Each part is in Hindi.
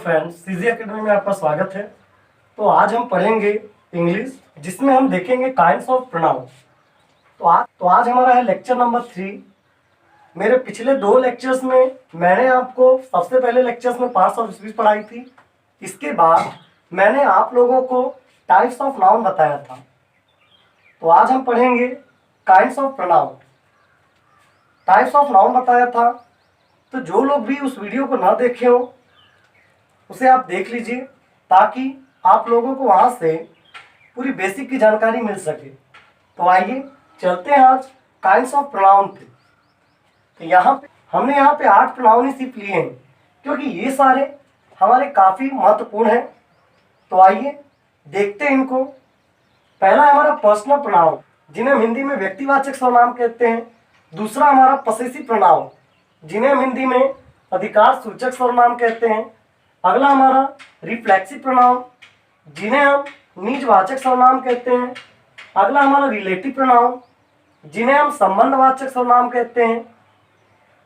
फ्रेंड्स, सीजी एकेडमी में आपका स्वागत है। तो आज हम पढ़ेंगे इंग्लिश, जिसमें हम देखेंगे काइंड्स ऑफ प्रोनाउन। तो आज हमारा है लेक्चर नंबर 3। मेरे पिछले 2 लेक्चर्स में मैंने आपको सबसे पहले लेक्चर्स में पार्ट्स ऑफ स्पीच पढ़ाई थी। इसके बाद मैंने आप लोगों को टाइप्स ऑफ नाउन बताया था। तो आज हम पढ़ेंगे kinds of pronoun. Types of noun बताया था, तो जो लोग भी उस वीडियो को ना देखे हो उसे आप देख लीजिए, ताकि आप लोगों को वहां से पूरी बेसिक की जानकारी मिल सके। तो आइए चलते हैं आज काइंड्स ऑफ प्रोनाउन पे। तो हमने यहाँ पे 8 प्रोनाउन ही सिर्फ लिए हैं, क्योंकि ये सारे हमारे काफ़ी महत्वपूर्ण हैं। तो आइए देखते हैं इनको। पहला है हमारा पर्सनल प्रोनाउन, जिन्हें हम हिंदी में व्यक्तिवाचक सर्वनाम कहते हैं। दूसरा हमारा पसेसिव प्रोनाउन, जिन्हें हम हिंदी में अधिकार सूचक सर्वनाम कहते हैं। अगला हमारा रिफ्लेक्सिव प्रोनाउन, जिन्हें हम निजवाचक सर्वनाम कहते हैं। अगला हमारा रिलेटिव प्रोनाउन, जिन्हें हम संबंधवाचक सर्वनाम कहते हैं।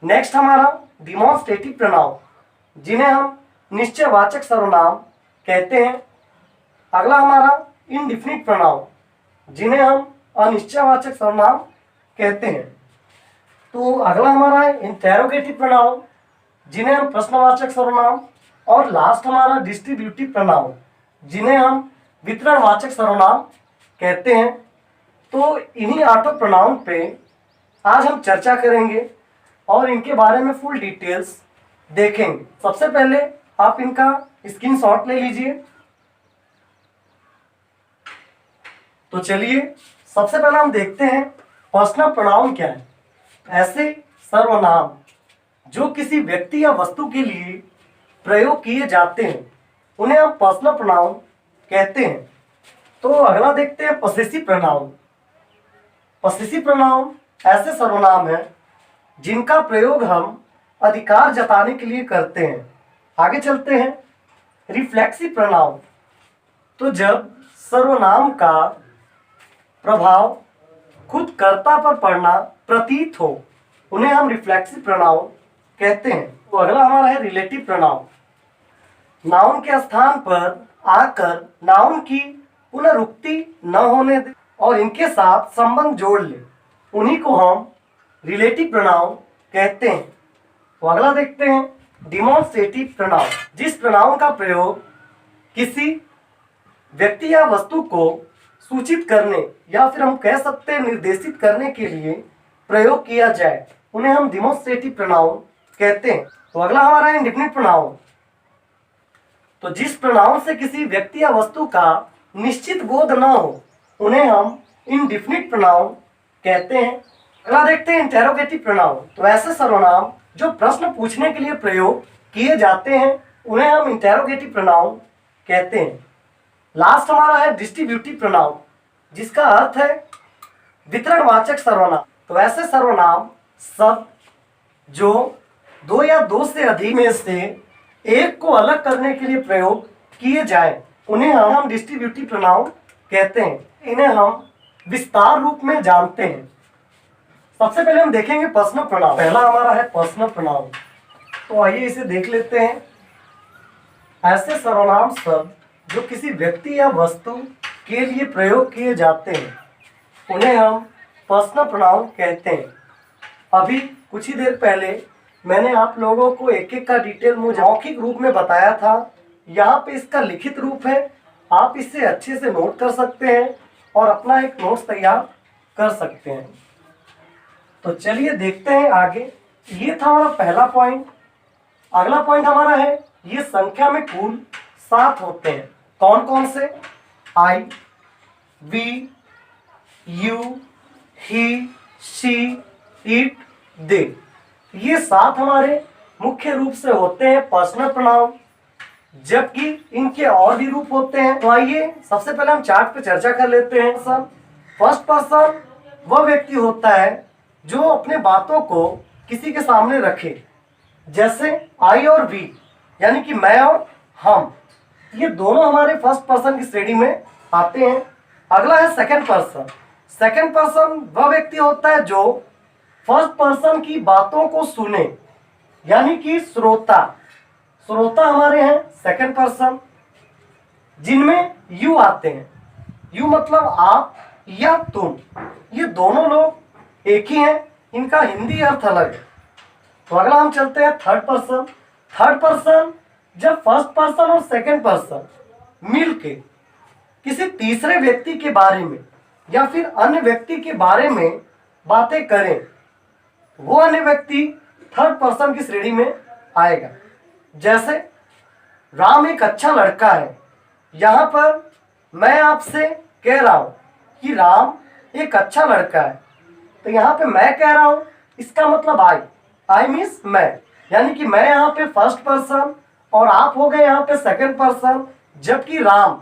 नेक्स्ट हमारा डिमॉन्स्ट्रेटिव प्रोनाउन, जिन्हें हम निश्चयवाचक सर्वनाम कहते हैं। अगला हमारा इनडिफिनिट प्रोनाउन, जिन्हें हम अनिश्चयवाचक सर्वनाम कहते हैं। तो अगला हमारा है इंटेरोगेटिव प्रोनाउन, जिन्हें हम प्रश्नवाचक सर्वनाम। और लास्ट हमारा डिस्ट्रीब्यूटिव प्रोनाउन, जिन्हें हम वितरणवाचक सर्वनाम कहते हैं। तो इन्हीं 8 प्रोनाउन पे आज हम चर्चा करेंगे और इनके बारे में फुल डिटेल्स देखेंगे। सबसे पहले आप इनका स्क्रीनशॉट ले लीजिए। तो चलिए सबसे पहले हम देखते हैं पर्सनल प्रोनाउन क्या है। ऐसे सर्वनाम जो किसी व्यक्ति या वस्तु के लिए प्रयोग किए जाते हैं, उन्हें हम पर्सनल प्रोनाउन कहते हैं। तो अगला देखते हैं पसेसिव प्रोनाउन। पसेसिव प्रोनाउन ऐसे सर्वनाम हैं जिनका प्रयोग हम अधिकार जताने के लिए करते हैं। आगे चलते हैं रिफ्लेक्सिव प्रोनाउन। तो जब सर्वनाम का प्रभाव खुद कर्ता पर पड़ना प्रतीत हो, उन्हें हम रिफ्लेक्सिव प्रोनाउन कहते हैं। तो अगला हमारा है रिलेटिव प्रोनाउन। नाउन के स्थान पर आकर नाउन की पुनरुक्ति न होने दे और इनके साथ संबंध जोड़ ले, उन्हीं को हम रिलेटिव प्रोनाउन कहते हैं। तो अगला देखते हैं डिमॉन्स्ट्रेटिव प्रोनाउन। जिस प्रोनाउन का प्रयोग किसी व्यक्ति या वस्तु को सूचित करने या फिर हम कह सकते हैं निर्देशित करने के लिए प्रयोग किया जाए, उन्हें हम डिमॉन्स्ट्रेटिव प्रोनाउन कहते हैं। तो अगला हमारा है इंडिफिनिट प्रोनाउन। तो जिस प्रोनाउन से किसी व्यक्ति या वस्तु का निश्चित बोध न हो, उन्हें हम इनडिफिनिट प्रोनाउन कहते हैं। अगला देखते हैं इंटेरोगेटिव प्रोनाउन। तो ऐसे सर्वनाम जो प्रश्न पूछने के लिए प्रयोग किए जाते हैं, उन्हें हम इंटेरोगेटिव प्रोनाउन कहते हैं। लास्ट हमारा है डिस्ट्रीब्यूटिव प्रोनाउन, जिसका अर्थ है वितरणवाचक सर्वनाम। तो ऐसे सर्वनाम शब्द जो 2 या 2 से अधिक में से एक को अलग करने के लिए प्रयोग किए जाए, उन्हें हम डिस्ट्रीब्यूटिव प्रोनाउन कहते हैं। इन्हें हम विस्तार रूप में जानते हैं। सबसे पहले हम देखेंगे पर्सनल प्रोनाउन। पहला हमारा है पर्सनल प्रोनाउन। तो आइए इसे देख लेते हैं। ऐसे सर्वनाम शब्द जो किसी व्यक्ति या वस्तु के लिए प्रयोग किए जाते हैं, उन्हें हम पर्सनल प्रोनाउन कहते हैं। अभी कुछ ही देर पहले मैंने आप लोगों को एक एक का डिटेल मौखिक रूप में बताया था। यहाँ पे इसका लिखित रूप है, आप इसे अच्छे से नोट कर सकते हैं और अपना एक नोट्स तैयार कर सकते हैं। तो चलिए देखते हैं आगे। ये था हमारा पहला पॉइंट। अगला पॉइंट हमारा है ये संख्या में कुल 7 होते हैं। कौन कौन से? I, we, you, he, she, it, they. ये 7 हमारे मुख्य रूप से होते हैं पर्सनल प्रोनाउन, जबकि इनके और भी रूप होते हैं। तो आइए सबसे पहले हम चार्ट पे चर्चा कर लेते हैं। फर्स्ट पर्सन वह व्यक्ति होता है जो अपने बातों को किसी के सामने रखे, जैसे आई और वी, यानी कि मैं और हम। ये दोनों हमारे फर्स्ट पर्सन की श्रेणी में आते हैं। अगला है सेकंड पर्सन। सेकंड पर्सन वह व्यक्ति होता है जो फर्स्ट पर्सन की बातों को सुने, यानी कि श्रोता। श्रोता हमारे हैं सेकंड पर्सन, जिनमें यू आते हैं। यू मतलब आप या तुम, ये दोनों लोग एक ही हैं, इनका हिंदी अर्थ अलग है। तो अगला हम चलते हैं थर्ड पर्सन। थर्ड पर्सन जब फर्स्ट पर्सन और सेकंड पर्सन मिलके किसी तीसरे व्यक्ति के बारे में या फिर अन्य व्यक्ति के बारे में बातें करें, वो अन्य व्यक्ति थर्ड पर्सन की श्रेणी में आएगा। जैसे राम एक अच्छा लड़का है, यहां पर मैं आपसे कह रहा हूं कि राम एक अच्छा लड़का है, तो यहां पे मैं कह रहा हूं, इसका मतलब आई मीन्स मैं, यानी कि मैं यहाँ पे फर्स्ट पर्सन और आप हो गए यहाँ पे सेकंड पर्सन, जबकि राम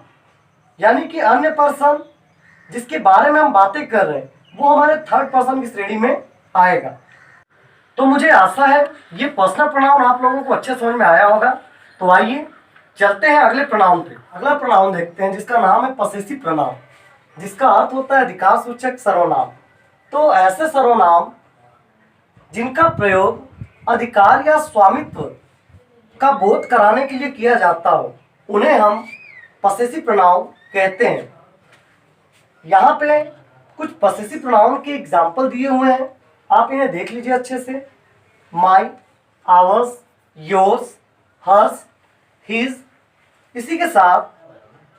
यानी कि अन्य पर्सन जिसके बारे में हम बातें कर रहे हैं वो हमारे थर्ड पर्सन की श्रेणी में आएगा। तो मुझे आशा है ये पर्सनल प्रोनाउन आप लोगों को अच्छे समझ में आया होगा। तो आइए चलते हैं अगले प्रोनाउन पे। अगला प्रोनाउन देखते हैं जिसका नाम है पसेसिव प्रोनाउन, जिसका अर्थ होता है अधिकार सूचक सर्वनाम। तो ऐसे सर्वनाम जिनका प्रयोग अधिकार या स्वामित्व का बोध कराने के लिए किया जाता हो, उन्हें हम पसेसिव प्रोनाउन कहते हैं। यहाँ पे कुछ पसेसिव प्रोनाउन के एग्जाम्पल दिए हुए हैं, आप इन्हें देख लीजिए अच्छे से। माई, आवर्स, योर्स, हर्स, हिज। इसी के साथ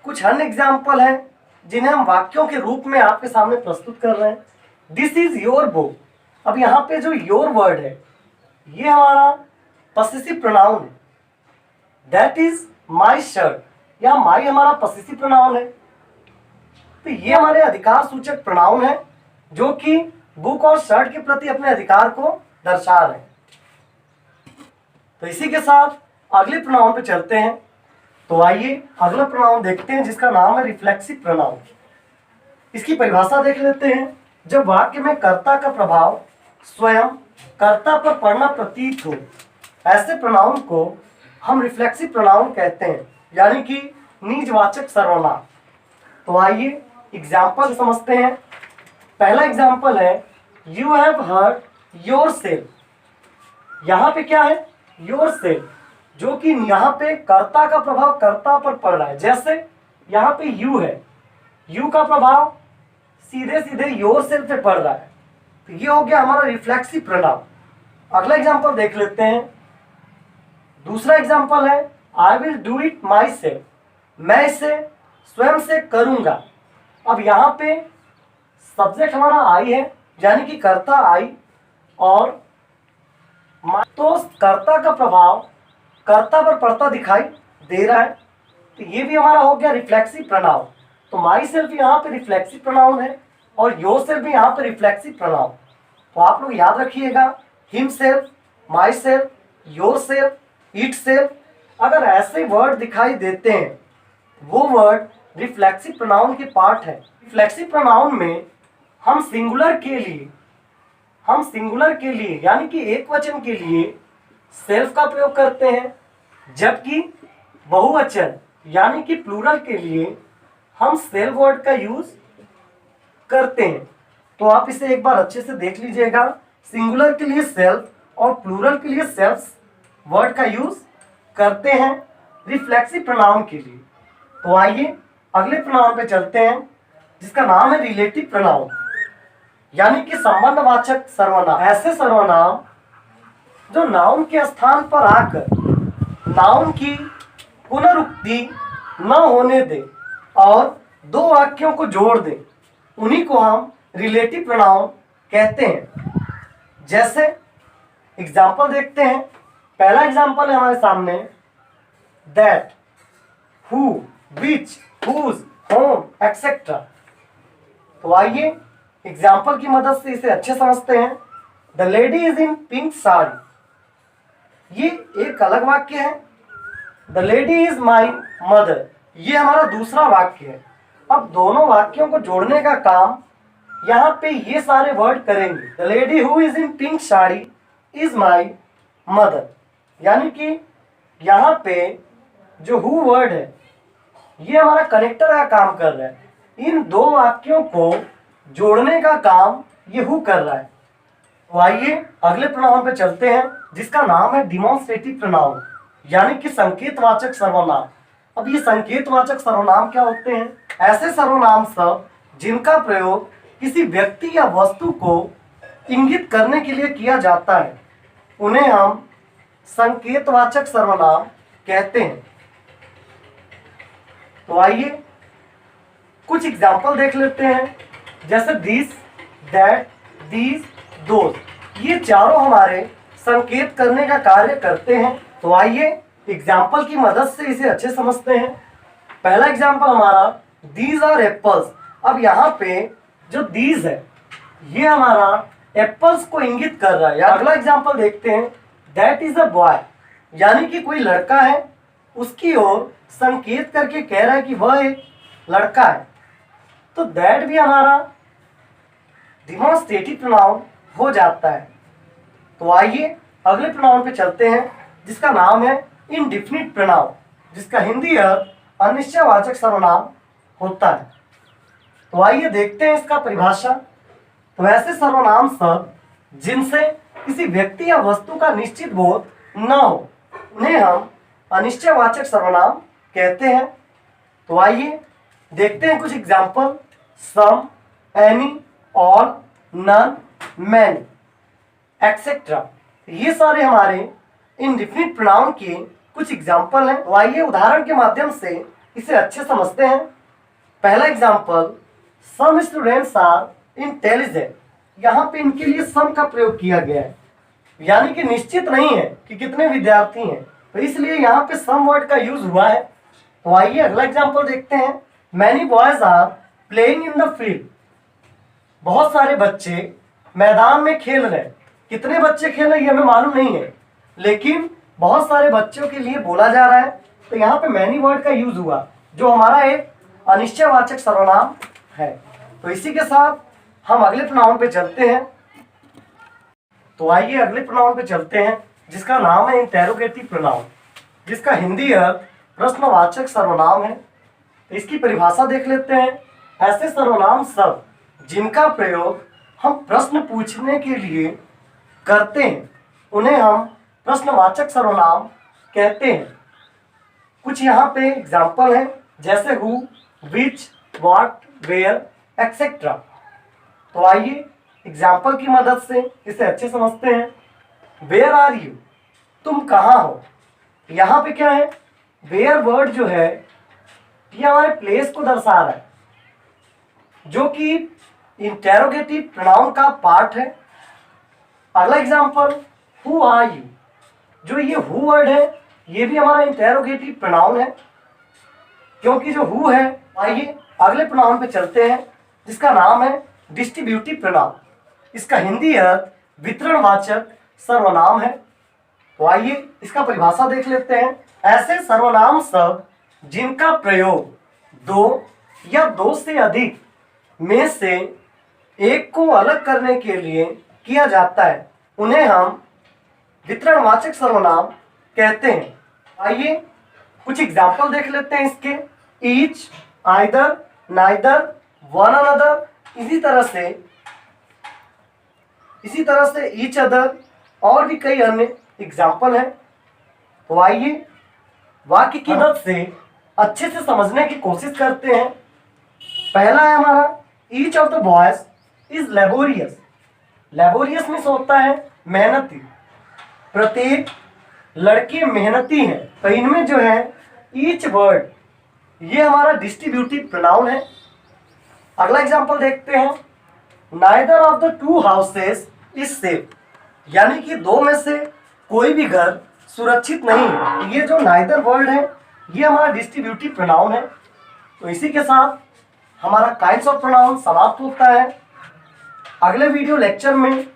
कुछ अन्य एग्जाम्पल हैं जिन्हें हम वाक्यों के रूप में आपके सामने प्रस्तुत कर रहे हैं। This is your book. अब यहाँ पे जो योर वर्ड है ये हमारा पसेसिव प्रोनाउन है। दैट इज माई शर्ट, या माई हमारा पसेसिव प्रोनाउन है। तो ये हमारे अधिकार सूचक प्रोनाउन है जो कि बुक और शर्ट के प्रति अपने अधिकार को दर्शा रहे हैं। तो इसी के साथ अगले प्रोनाउन पे चलते हैं। तो आइए अगला प्रोनाउन देखते हैं जिसका नाम है रिफ्लेक्सिव प्रोनाउन। इसकी परिभाषा देख लेते हैं। जब वाक्य में कर्ता का प्रभाव स्वयं कर्ता पर पड़ना प्रतीत हो, ऐसे प्रोनाउन को हम रिफ्लेक्सिव प्रोनाउन कहते हैं, यानी कि निजवाचक सर्वनाम। तो आइए एग्जाम्पल समझते हैं। पहला एग्जाम्पल है you have hurt your yourself पे क्या है? योर सेल्फ, जो कि यहाँ पे कर्ता का प्रभाव कर्ता पर पड़ रहा है। जैसे यहाँ पे यू है, यू का प्रभाव सीधे सीधे योर सेल्फ पे पड़ रहा है, तो ये हो गया हमारा रिफ्लेक्सिव प्रोनाउन। अगला एग्जाम्पल देख लेते हैं। दूसरा एग्जाम्पल है I will do it my self. मैं इसे स्वयं से करूंगा। अब यहाँ पे सब्जेक्ट हमारा आई है, यानी कि कर्ता आई, और तो कर्ता का प्रभाव कर्ता पर पड़ता दिखाई दे रहा है, तो ये भी हमारा हो गया रिफ्लेक्सिव प्रोनाउन। तो माई सेल्फ यहाँ पे रिफ्लेक्सिव प्रोनाउन है और योर सेल्फ भी यहाँ पे रिफ्लेक्सिव प्रोनाउन। तो आप लोग याद रखिएगा, him self, my self, your self, it self, अगर ऐसे वर्ड दिखाई देते हैं वो वर्ड रिफ्लेक्सिव प्रोनाउन के पार्ट है। रिफ्लेक्सिव प्रोनाउन में हम सिंगुलर के लिए यानी कि एक वचन के लिए सेल्फ का प्रयोग करते हैं, जबकि बहुवचन यानी कि प्लूरल के लिए हम सेल्फ वर्ड का यूज करते हैं। तो आप इसे एक बार अच्छे से देख लीजिएगा। सिंगुलर के लिए सेल्फ और प्लूरल के लिए सेल्फ वर्ड का यूज करते हैं रिफ्लेक्सिव प्रोनाउन के लिए। तो आइए अगले प्रोनाउन पे चलते हैं जिसका नाम है रिलेटिव प्रोनाउन, यानी कि संबंधवाचक सर्वनाम। ऐसे सर्वनाम जो नाउन के स्थान पर आकर नाउन की पुनरुक्ति न होने दे और दो वाक्यों को जोड़ दे, उन्हीं को हम रिलेटिव प्रोनाउन कहते हैं। जैसे एग्जाम्पल देखते हैं। पहला एग्जाम्पल है हमारे सामने that, who, which, whose, whom, etcetera. तो आइए एग्जाम्पल की मदद से इसे अच्छे समझते हैं। The lady is in pink sari, ये एक अलग वाक्य है। The lady is my mother, ये हमारा दूसरा वाक्य है। अब दोनों वाक्यों को जोड़ने का काम यहाँ पे ये सारे वर्ड करेंगे। The lady who is in pink sari is my mother, यानी कि यहाँ पे जो हु वर्ड है ये हमारा कनेक्टर का काम कर रहा है। इन दो वाक्यों को जोड़ने का काम ये हु कर रहा है। तो आइए अगले प्रोनाउन पे चलते हैं जिसका नाम है डिमॉन्स्ट्रेटिव प्रोनाउन। यानी कि संकेतवाचक सर्वनाम। अब ये संकेतवाचक सर्वनाम क्या होते हैं? ऐसे सर्वनाम शब्द जिनका प्रयोग किसी व्यक्ति या वस्तु को इंगित करने के लिए किया जाता है, उन्हें हम संकेतवाचक सर्वनाम कहते हैं। तो आइए कुछ एग्जाम्पल देख लेते हैं, जैसे दिस, दैट, दीज, दोज। ये चारों हमारे संकेत करने का कार्य करते हैं। तो आइए एग्जाम्पल की मदद से इसे अच्छे समझते हैं। पहला एग्जाम्पल हमारा दीज आर एप्पल्स। अब यहाँ पे जो दीज है ये हमारा एप्पल्स को इंगित कर रहा है। अगला एग्जाम्पल देखते हैं, दैट इज अ बॉय, यानी कि कोई लड़का है, उसकी ओर संकेत करके कह रहा है कि वह एक लड़का है। तो दैट भी हमारा डिमॉन्स्ट्रेटिव प्रोनाउन हो जाता है। तो आइए अगले प्रोनाउन पे चलते हैं, जिसका नाम है इंडेफिनिट प्रोनाउन, जिसका हिंदी अर्थ अनिश्चयवाचक सर्वनाम होता है। तो आइए देखते हैं इसका परिभाषा। तो ऐसे सर्वनाम शब्द जिनसे किसी व्यक्ति या वस्तु का निश्चित बोध न हो, उन्हें हम अनिश्चयवाचक सर्वनाम कहते हैं। तो आइए देखते हैं कुछ example. Some, any, all, none, many, etcetera. ये सारे हमारे इंडेफिनिट प्रोनाउन के कुछ एग्जाम्पल हैं। तो आइए उदाहरण के माध्यम से इसे अच्छे समझते हैं। पहला example, some students are intelligent. यहाँ पे इनके लिए सम का प्रयोग किया गया है, यानी कि निश्चित नहीं है कि कितने विद्यार्थी हैं, तो इसलिए यहाँ पे सम वर्ड का यूज हुआ है। तो आइए अगला एग्जाम्पल देखते हैं। Many boys are playing in the field. बहुत सारे बच्चे मैदान में खेल रहे हैं। कितने बच्चे खेल रहे हैं ये हमें मालूम नहीं है, लेकिन बहुत सारे बच्चों के लिए बोला जा रहा है। तो यहाँ पे मैनी वर्ड का यूज हुआ, जो हमारा एक अनिश्चयवाचक सर्वनाम है। तो इसी के साथ हम अगले प्रोनाउन पे चलते हैं। तो आइए अगले प्रोनाउन पे चलते हैं, जिसका नाम है इंटेरोगेटिव प्रोनाउन, जिसका हिंदी अर्थ प्रश्नवाचक सर्वनाम है। तो इसकी परिभाषा देख लेते हैं। ऐसे सर्वनाम शब्द जिनका प्रयोग हम प्रश्न पूछने के लिए करते हैं, उन्हें हम प्रश्नवाचक सर्वनाम कहते हैं। कुछ यहाँ पे एग्जाम्पल हैं, जैसे who, which, what, where, etcetera. तो आइए एग्जाम्पल की मदद से इसे अच्छे समझते हैं। वेयर आर यू, तुम कहाँ हो। यहाँ पे क्या है, वेयर वर्ड जो है ये हमारे प्लेस को दर्शा रहा है, जो कि इंटेरोगेटिव प्रोनाउन का पार्ट है। अगला एग्जाम्पल, हु आर यू, जो ये हु वर्ड है ये भी हमारा इंटेरोगेटिव प्रोनाउन है, क्योंकि जो हु है। आइए अगले प्रोनाउन पे चलते हैं, जिसका नाम है डिस्ट्रीब्यूटिव प्रोनाउन। इसका हिंदी अर्थ वितरणवाचक सर्वनाम है। तो आइए इसका परिभाषा देख लेते हैं। ऐसे सर्वनाम शब्द जिनका प्रयोग दो या दो से अधिक में से एक को अलग करने के लिए किया जाता है, उन्हें हम वितरणवाचक सर्वनाम कहते हैं। आइए कुछ एग्जाम्पल देख लेते हैं इसके। Each, either, neither, one another, इसी तरह से ईच अदर, और भी कई अन्य एग्जाम्पल हैं। तो आइए वाक्य की मदद से अच्छे से समझने की कोशिश करते हैं। पहला है हमारा, each of the boys is laborious. Laborious means होता है मेहनती। प्रत्येक लड़के मेहनती हैं। तो इनमें जो है ईच वर्ड ये हमारा डिस्ट्रीब्यूटिव प्रोनाउन है। अगला एग्जांपल देखते हैं। Neither of the two houses is safe, यानी कि दो में से कोई भी घर सुरक्षित नहीं है। ये जो नाइदर वर्ड है ये हमारा डिस्ट्रीब्यूटिव प्रोनाउन है। तो इसी के साथ हमारा काइंड्स ऑफ प्रोनाउन समाप्त होता है। अगले वीडियो लेक्चर में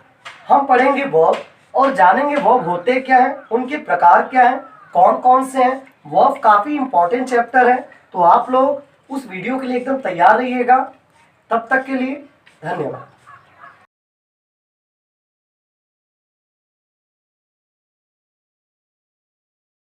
हम पढ़ेंगे वर्ब और जानेंगे वर्ब होते क्या हैं, उनके प्रकार क्या हैं, कौन कौन से हैं। वर्ब काफ़ी इंपॉर्टेंट चैप्टर है, तो आप लोग उस वीडियो के लिए एकदम तैयार रहिएगा। तब तक के लिए धन्यवाद।